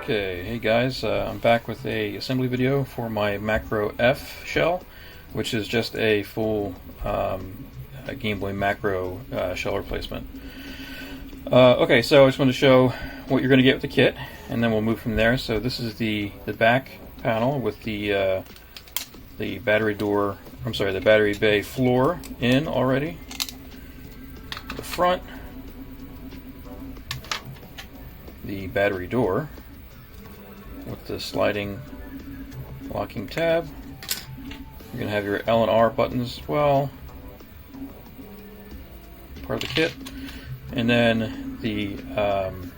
Okay, hey guys, I'm back with a assembly video for my Macro F shell, which is just a full a Game Boy Macro shell replacement. Okay, so I just want to show what you're going to get with the kit, and then we'll move from there. So this is the back panel with the battery door. I'm sorry, the battery bay floor in already. The front, the battery door with the sliding locking tab. You're going to have your L and R buttons as well, part of the kit. And then the, I'm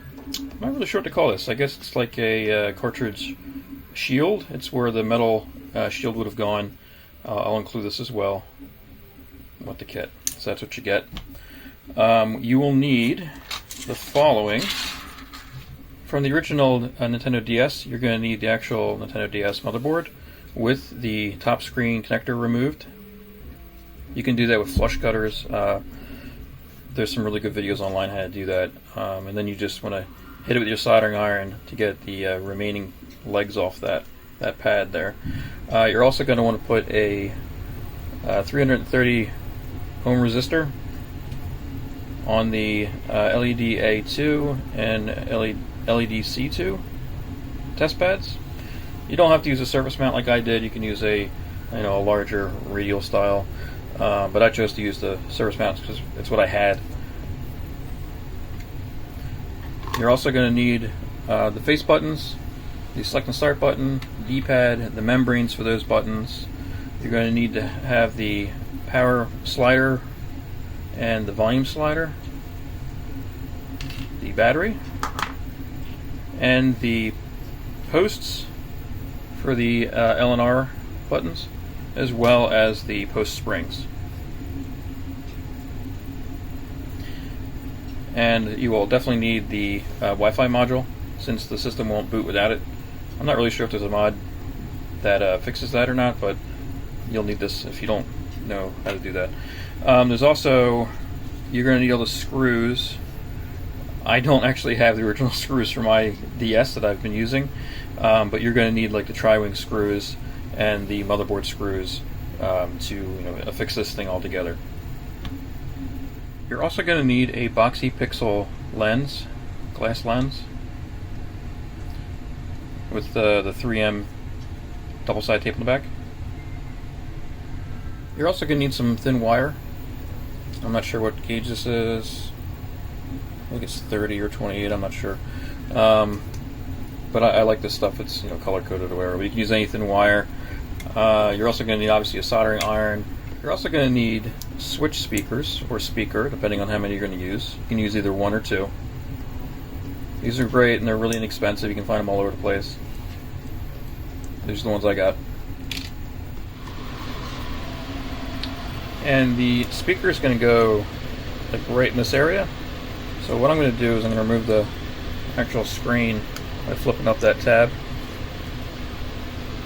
not really sure what to call this. I guess it's like a cartridge shield. It's where the metal shield would have gone. I'll include this as well with the kit. So that's what you get. You will need the following. From the original Nintendo DS, you're going to need the actual Nintendo DS motherboard with the top screen connector removed. You can do that with flush cutters. There's some really good videos online how to do that. And then you just want to hit it with your soldering iron to get the remaining legs off that pad there. You're also going to want to put a 330 ohm resistor on the LED A2 and LED C2 test pads. You don't have to use a surface mount like I did. You can use a larger radial style, but I chose to use the surface mounts because it's what I had. You're also going to need the face buttons, the select and start button, D-pad, the membranes for those buttons. You're going to need to have the power slider and the volume slider, the battery, and the posts for the L and R buttons, as well as the post springs. And you will definitely need the Wi-Fi module, since the system won't boot without it. I'm not really sure if there's a mod that fixes that or not, but you'll need this if you don't know how to do that. There's also, you're going to need all the screws. I don't actually have the original screws for my DS that I've been using, but you're going to need like the tri-wing screws and the motherboard screws to affix this thing all together. You're also going to need a boxy pixel lens, glass lens, with the 3M double-sided tape on the back. You're also going to need some thin wire. I'm not sure what gauge this is. I think it's 30 or 28, I'm not sure. But I like this stuff. It's color-coded or whatever. But you can use any thin wire. You're also going to need, obviously, a soldering iron. You're also going to need switch speakers, or speaker, depending on how many you're going to use. You can use either one or two. These are great, and they're really inexpensive. You can find them all over the place. These are the ones I got. And the speaker is going to go like right in this area. So what I'm going to do is I'm going to remove the actual screen by flipping up that tab.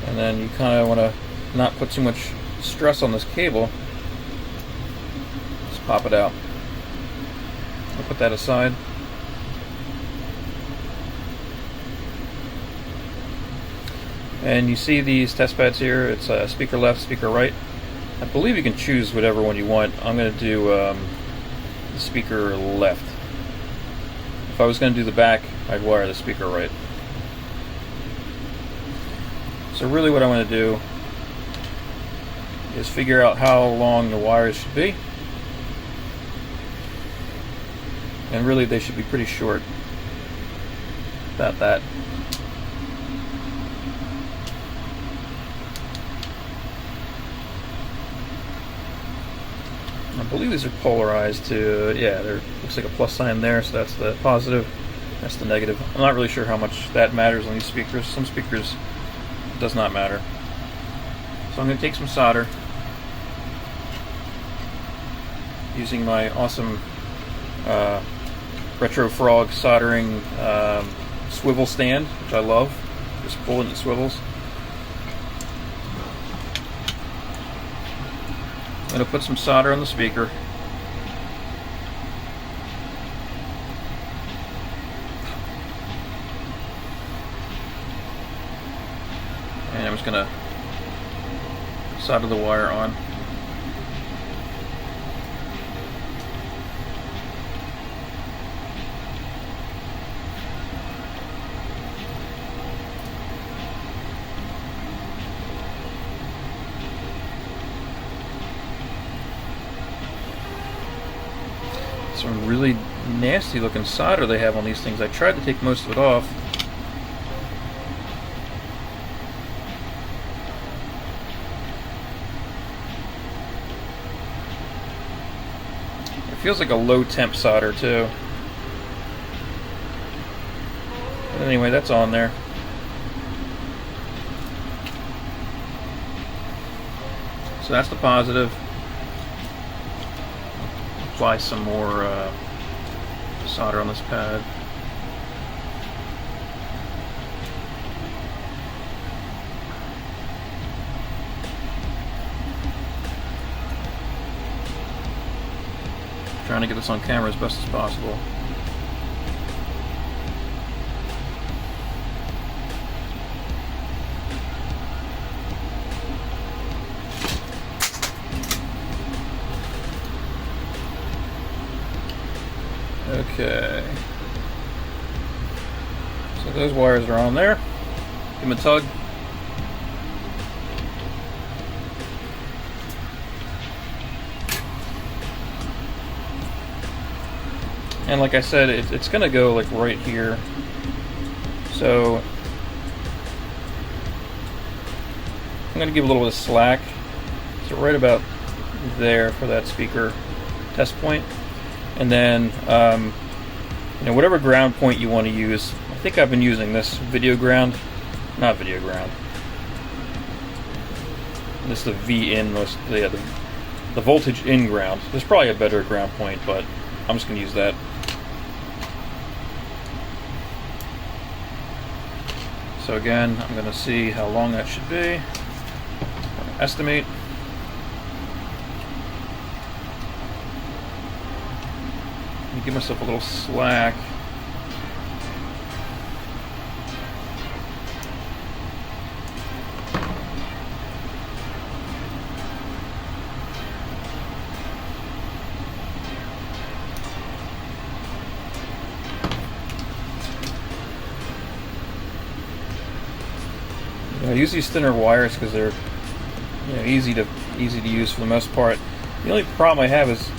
And then you kind of want to not put too much stress on this cable. Just pop it out. I'll put that aside. And you see these test pads here. It's speaker left, speaker right. I believe you can choose whatever one you want. I'm going to do the speaker left. If I was going to do the back, I'd wire the speaker right. So really what I want to do is figure out how long the wires should be. And really they should be pretty short. About that. I believe these are polarized to, yeah, there looks like a plus sign there, so that's the positive, that's the negative. I'm not really sure how much that matters on these speakers. Some speakers it does not matter. So I'm going to take some solder using my awesome Retro Frog soldering swivel stand, which I love. Just pull and it swivels. I'm going to put some solder on the speaker. I'm just going to solder the wire on. Some really nasty looking solder they have on these things. I tried to take most of it off. It feels like a low temp solder too. But anyway, that's on there. So that's the positive. Apply some more solder on this pad. Trying to get this on camera as best as possible. Okay, so those wires are on there. Give them a tug. And like I said, it's going to go like right here. So I'm going to give a little bit of slack. So right about there for that speaker test point. And then, you know, whatever ground point you want to use. I think I've been using this video ground, not video ground. This is the V in, the voltage in ground. There's probably a better ground point, but I'm just going to use that. So again, I'm going to see how long that should be. Estimate. Give myself a little slack. I use these thinner wires because they're, you know, easy to use for the most part. The only problem I have is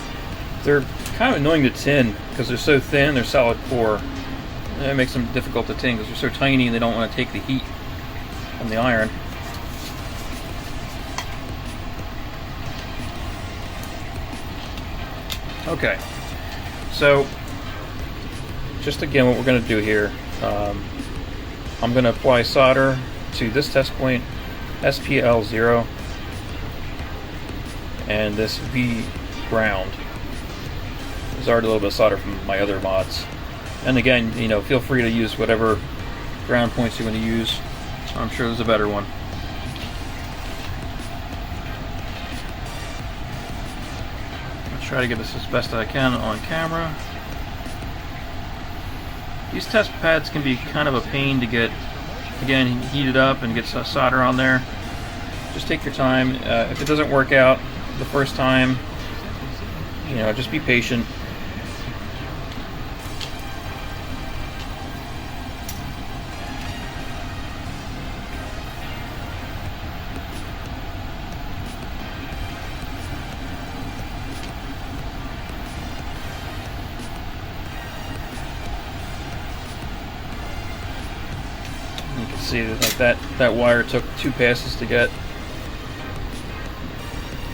they're kind of annoying to tin because they're so thin. They're solid core. That makes them difficult to tin because they're so tiny and they don't want to take the heat from the iron. Okay, so just again what we're going to do here, I'm going to apply solder to this test point, SPL0, and this V ground. There's already a little bit of solder from my other mods. And again, you know, feel free to use whatever ground points you want to use. I'm sure there's a better one. I'll try to get this as best I can on camera. These test pads can be kind of a pain to get, again, heated up and get some solder on there. Just take your time. If it doesn't work out the first time, you know, just be patient. You can see that that wire took 2 passes to get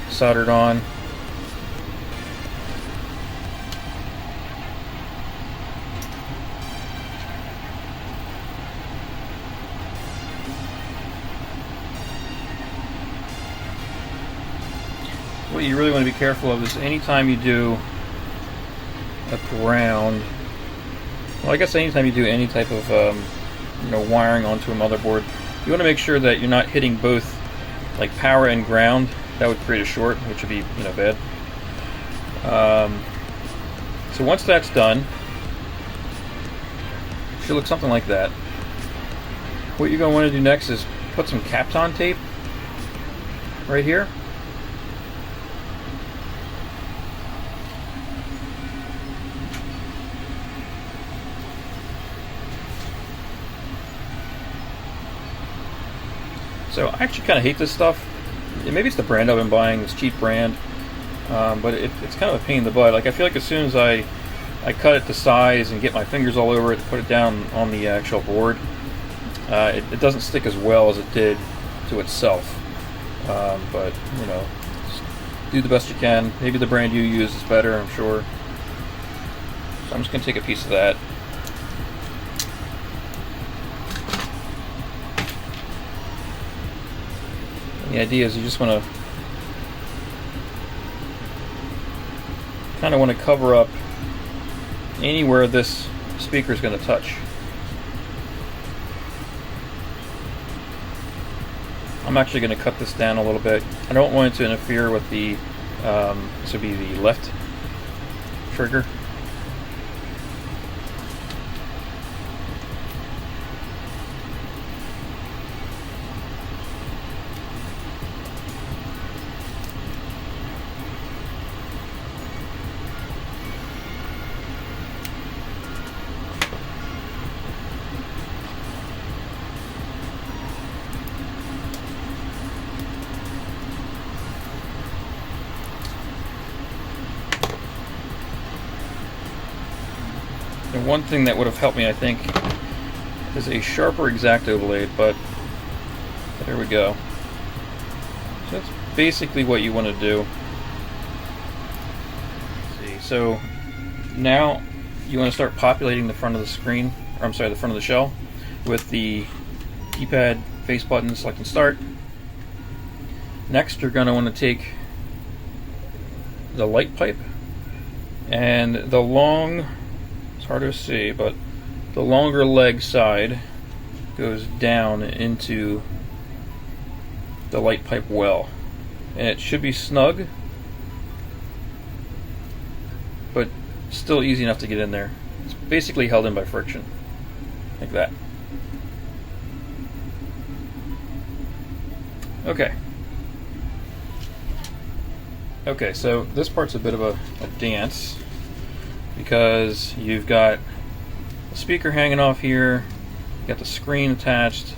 soldered on. What you really want to be careful of is anytime you do a ground, well, I guess anytime you do any type of you know, wiring onto a motherboard, you want to make sure that you're not hitting both like power and ground. That would create a short, which would be, you know, bad. So once that's done, it should look something like that. What you're going to want to do next is put some Kapton tape right here. So I actually kind of hate this stuff. Maybe it's the brand I've been buying, this cheap brand, but it's kind of a pain in the butt. Like, I feel like as soon as I cut it to size and get my fingers all over it to put it down on the actual board, it doesn't stick as well as it did to itself. But, you know, just do the best you can. Maybe the brand you use is better, I'm sure. So I'm just going to take a piece of that. The idea is you just want to kind of want to cover up anywhere this speaker is going to touch. I'm actually going to cut this down a little bit. I don't want it to interfere with the, this would be the left trigger. And one thing that would have helped me, I think, is a sharper X-Acto blade, but there we go. So that's basically what you want to do. Let's see, so now you want to start populating the front of the screen, or I'm sorry, the front of the shell, with the keypad, face button, select and start. Next, you're going to want to take the light pipe and the long, hard to see, but the longer leg side goes down into the light pipe well, and it should be snug, but still easy enough to get in there. It's basically held in by friction, like that. Okay, so this part's a bit of a dance, because you've got the speaker hanging off here, you got the screen attached,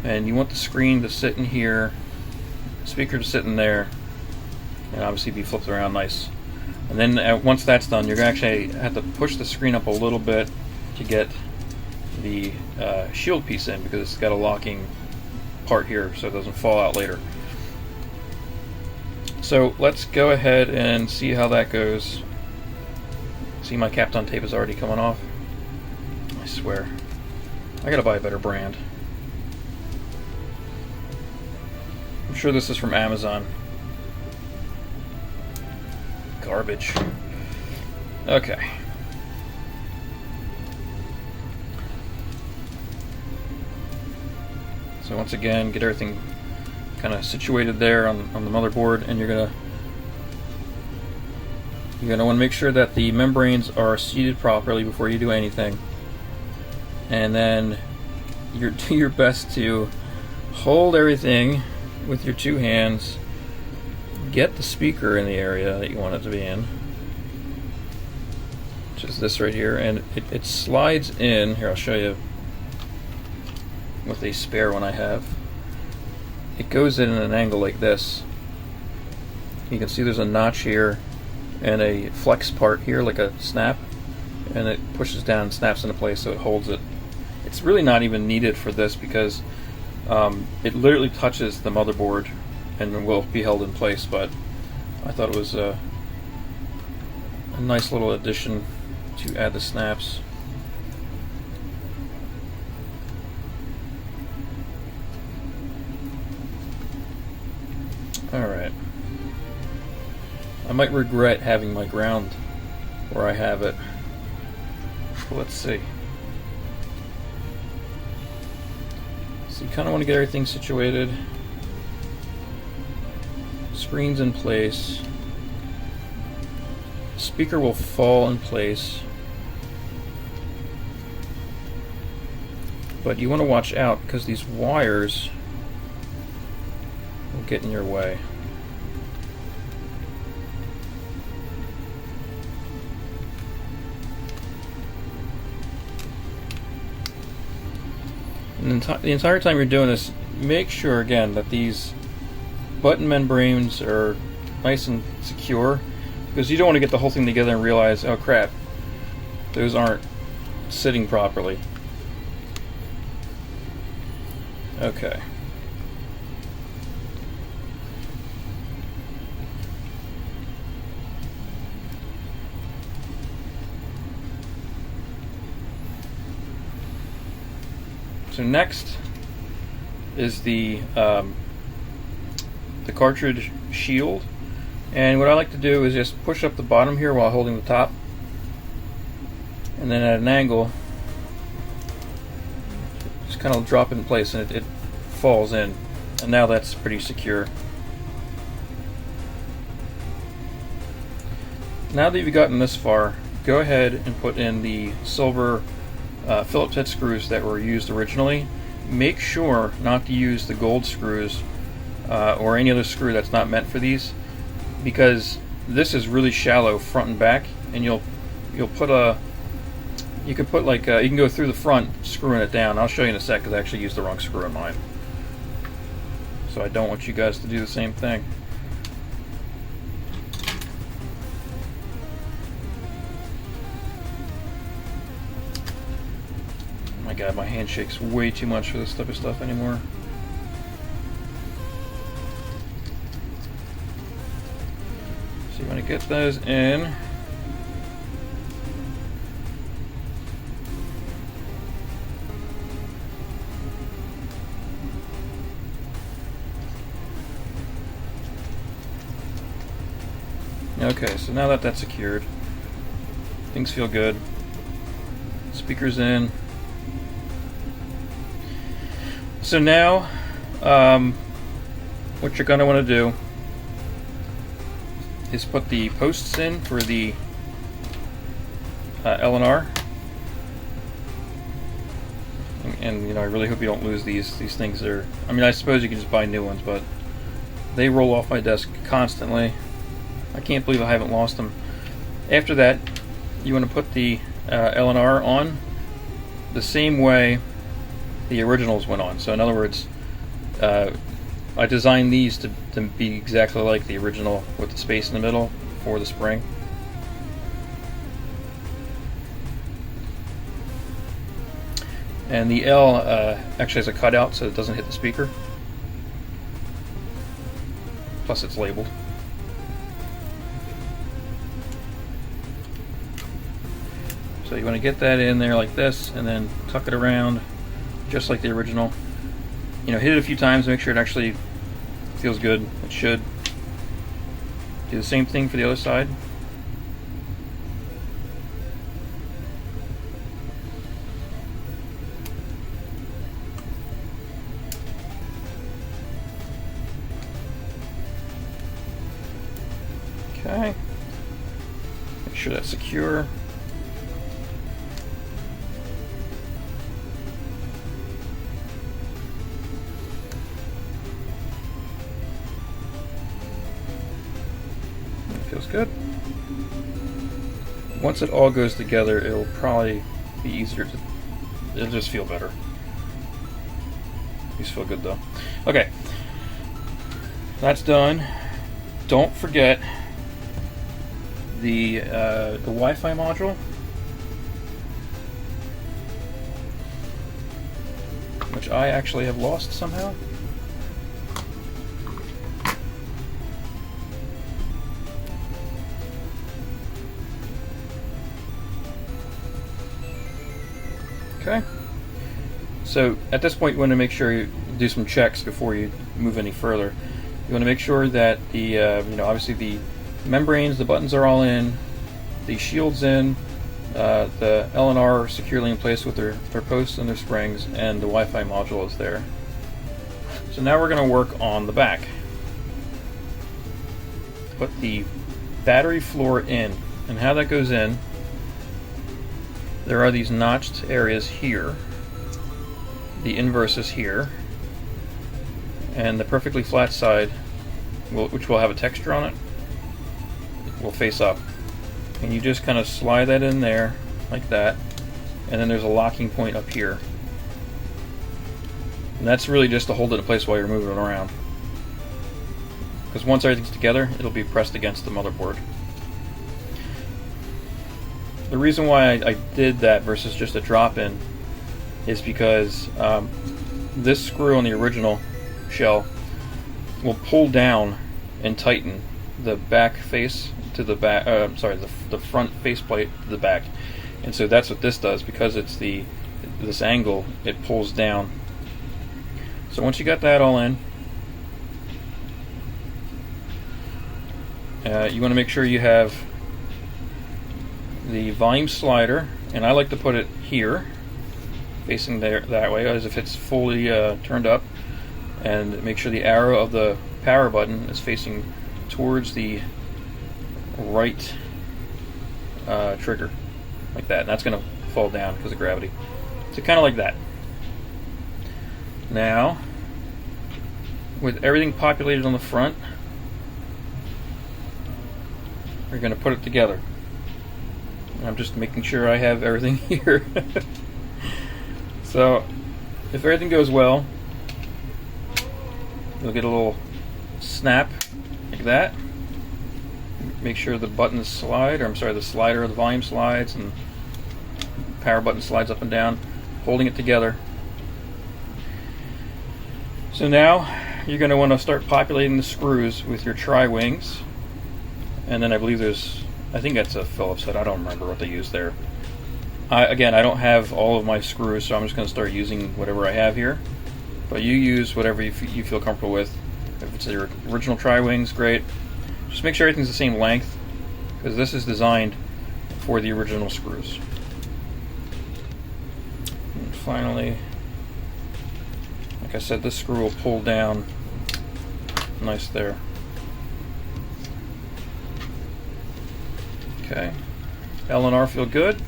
and you want the screen to sit in here, the speaker to sit in there, and obviously be flipped around nice. And then once that's done, you're going to actually have to push the screen up a little bit to get the shield piece in, because it's got a locking part here so it doesn't fall out later. So let's go ahead and see how that goes. See, my Kapton tape is already coming off. I swear. I gotta buy a better brand. I'm sure this is from Amazon. Garbage. Okay. So once again, get everything kind of situated there on the motherboard, and you're gonna want to make sure that the membranes are seated properly before you do anything. And then do your best to hold everything with your two hands, get the speaker in the area that you want it to be in, which is this right here, and it slides in. Here, I'll show you with a spare one I have. It goes in an angle like this. You can see there's a notch here and a flex part here, like a snap, and it pushes down and snaps into place so it holds it. It's really not even needed for this, because it literally touches the motherboard and will be held in place, but I thought it was a nice little addition to add the snaps. Alright. I might regret having my ground where I have it. Let's see. So you kind of want to get everything situated. Screen's in place. Speaker will fall in place. But you want to watch out, because these wires get in your way. And the entire time you're doing this, make sure again that these button membranes are nice and secure, because you don't want to get the whole thing together and realize, oh crap, those aren't sitting properly. Okay. So next is the cartridge shield, and what I like to do is just push up the bottom here while holding the top, and then at an angle just kind of drop it in place, and it falls in, and now that's pretty secure. Now that you've gotten this far, go ahead and put in the silver Phillips head screws that were used originally. Make sure not to use the gold screws or any other screw that's not meant for these, because this is really shallow front and back, and you can put like you can go through the front screwing it down. I'll show you in a sec, because I actually used the wrong screw in mine, so I don't want you guys to do the same thing. My God, my hand shakes way too much for this type of stuff anymore. So you want to get those in. Okay, so now that that's secured, things feel good. Speaker's in. So now, what you're going to want to do is put the posts in for the L&R. And you know, I really hope you don't lose these. These things are, I mean, I suppose you can just buy new ones, but they roll off my desk constantly. I can't believe I haven't lost them. After that, you want to put the L&R on the same way the originals went on. So in other words, I designed these to be exactly like the original, with the space in the middle for the spring. And the L actually has a cutout so it doesn't hit the speaker. Plus it's labeled. So you want to get that in there like this, and then tuck it around just like the original. You know, hit it a few times to make sure it actually feels good. It should. Do the same thing for the other side. Okay. Make sure that's secure. Feels good. Once it all goes together, it'll probably be easier to, it'll just feel better. These feel good though. Okay, that's done. Don't forget the Wi-Fi module, which I actually have lost somehow. Okay, so at this point you want to make sure you do some checks before you move any further. You want to make sure that the you know, obviously the membranes, the buttons are all in, the shield's in, the L&R are securely in place with their posts and their springs, and the Wi-Fi module is there. So now we're going to work on the back. Put the battery floor in, and how that goes in, there are these notched areas here, the inverse is here, and the perfectly flat side, which will have a texture on it, will face up. And you just kind of slide that in there like that, and then there's a locking point up here. And that's really just to hold it in place while you're moving it around. Because once everything's together, it'll be pressed against the motherboard. The reason why I did that versus just a drop-in is because this screw on the original shell will pull down and tighten the back face to the back. The front faceplate to the back, and so that's what this does. Because it's this angle, it pulls down. So once you got that all in, you want to make sure you have the volume slider, and I like to put it here, facing there that way, as if it's fully turned up, and make sure the arrow of the power button is facing towards the right trigger, like that, and that's going to fall down because of gravity. So kind of like that. Now, with everything populated on the front, we're going to put it together. I'm just making sure I have everything here. So, if everything goes well, you'll get a little snap like that. Make sure the buttons slide, the slider of the volume slides, and power button slides up and down, holding it together. So now you're going to want to start populating the screws with your tri-wings, and then I believe I think that's a Phillips head. I don't remember what they use there. Again, I don't have all of my screws, so I'm just going to start using whatever I have here. But you use whatever you feel comfortable with. If it's your original tri-wings, great. Just make sure everything's the same length, because this is designed for the original screws. And finally, like I said, this screw will pull down nice there. Okay, L and R feel good.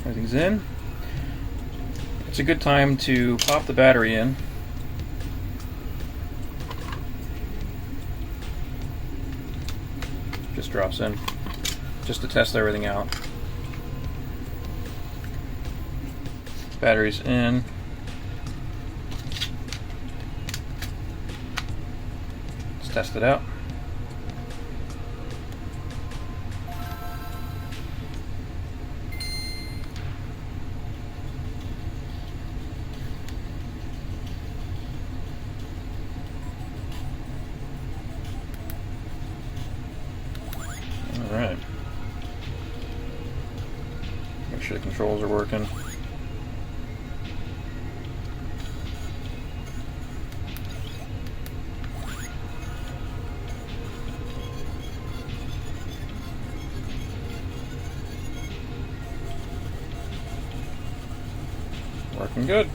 Everything's in. It's a good time to pop the battery in. Just drops in, just to test everything out. Battery's in. Let's test it out. Alright. Make sure the controls are working. Working good.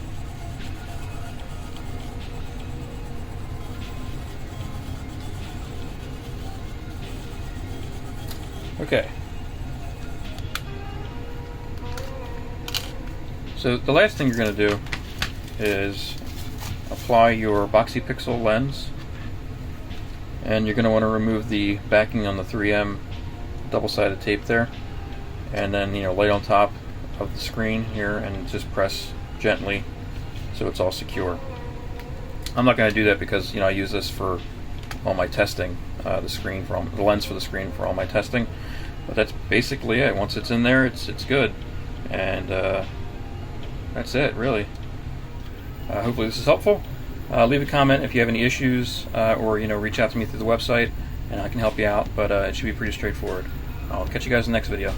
Okay. So the last thing you're going to do is apply your boxy pixel lens, and you're going to want to remove the backing on the 3M double-sided tape there, and then lay on top of the screen here and just press gently so it's all secure. I'm not going to do that because I use this for all my testing, the lens for the screen for all my testing. But that's basically it. Once it's in there, it's good, and that's it really. Hopefully this is helpful. Leave a comment if you have any issues, or reach out to me through the website, and I can help you out. But it should be pretty straightforward. I'll catch you guys in the next video.